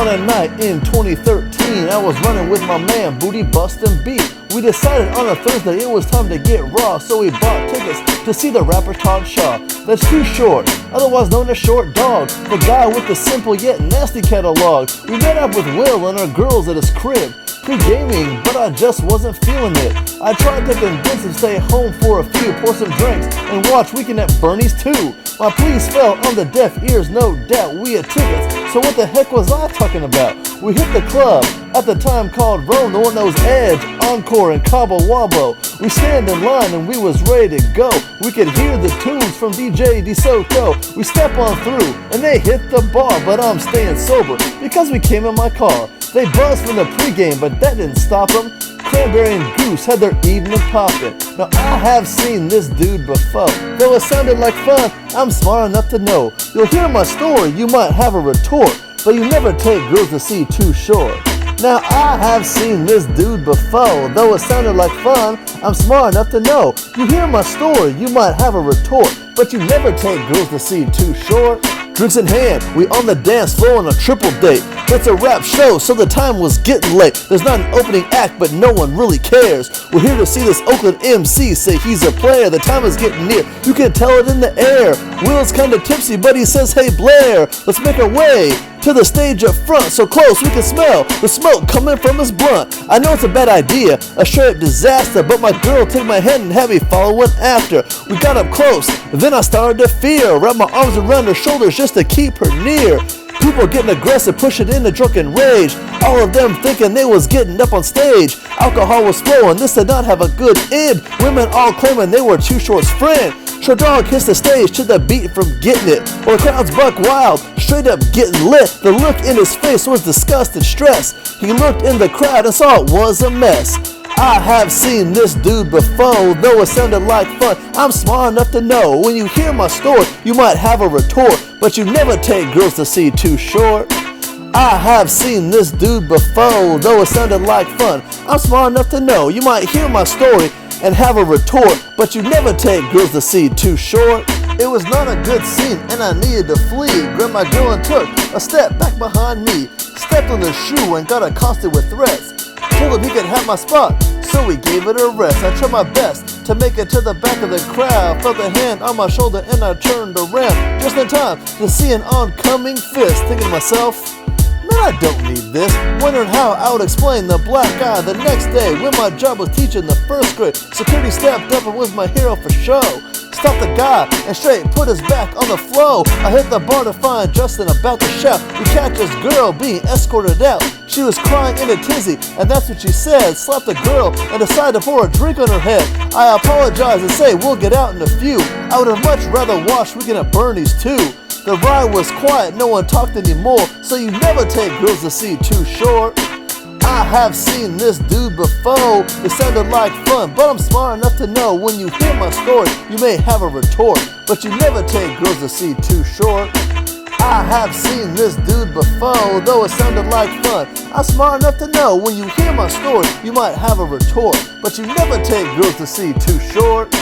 On a night in 2013, I was running with my man, Booty Bustin' Beat. We decided on a Thursday it was time to get raw, so we bought tickets to see the rapper Todd Shaw. That's Too Short, otherwise known as Short Dog, the guy with the simple yet nasty catalog. We met up with Will and our girls at his crib, pre-gaming, but I just wasn't feeling it. I tried to convince him to stay home for a few, pour some drinks, and watch Weekend at Bernie's too. My pleas fell on the deaf ears, no doubt. We had tickets, so what the heck was I talking about? We hit the club, at the time called Rome, the one that was Edge, Encore, and Cabo Wabo. We stand in line and we was ready to go. We could hear the tunes from DJ DeSoto. We step on through and they hit the bar, but I'm staying sober because we came in my car. They buzzed from the pregame, but that didn't stop them. Cranberry and Goose had their evening poppin'. Now I have seen this dude before. Though it sounded like fun, I'm smart enough to know. You'll hear my story, you might have a retort, but you never take girls to see Too Short. Now I have seen this dude before. Though it sounded like fun, I'm smart enough to know. You hear my story, you might have a retort, but you never take girls to see Too Short. Drinks in hand, we on the dance floor on a triple date. It's a rap show, so the time was getting late. There's not an opening act, but no one really cares. We're here to see this Oakland MC say he's a player. The time is getting near, you can tell it in the air. Will's kinda tipsy, but he says, hey Blair, let's make our way to the stage up front, so close we can smell the smoke coming from his blunt. I know it's a bad idea, a straight disaster, but my girl took my hand and had me following after. We got up close, then I started to fear. Wrapped my arms around her shoulders just to keep her near. People getting aggressive, pushing in a drunken rage. All of them thinking they was getting up on stage. Alcohol was flowing, this did not have a good end. Women all claiming they were Too Short's friend. Short Dog hits the stage to the beat from Getting It, while the crowds buck wild, straight up getting lit. The look in his face was disgust and stress. He looked in the crowd and saw it was a mess. I have seen this dude before, though it sounded like fun. I'm smart enough to know when you hear my story, you might have a retort, but you never take girls to see Too Short. I have seen this dude before, though it sounded like fun. I'm smart enough to know you might hear my story and have a retort, but you never take girls to see Too Short. It was not a good scene and I needed to flee. Grabbed my girl and took a step back behind me. Stepped on his shoe and got accosted with threats. Told him he could have my spot, so we gave it a rest. I tried my best to make it to the back of the crowd. Felt a hand on my shoulder and I turned around just in time to see an oncoming fist. Thinking to myself, man, I don't need this. Wondering how I would explain the black eye the next day when my job was teaching the first grade. Security stepped up and was my hero for show. Stopped the guy and straight put his back on the flow. I hit the bar to find Justin about to shout. We catch this girl being escorted out. She was crying in a tizzy, and that's what she said. Slapped the girl and decided to pour a drink on her head. I apologize and say we'll get out in a few. I would have much rather watched Weekend at Bernie's too. The ride was quiet, no one talked anymore, so you never take girls to see Too Short. I have seen this dude before, it sounded like fun, but I'm smart enough to know when you hear my story, you may have a retort, but you never take girls to see Too Short. I have seen this dude before, though it sounded like fun. I'm smart enough to know when you hear my story, you might have a retort, but you never take girls to see Too Short.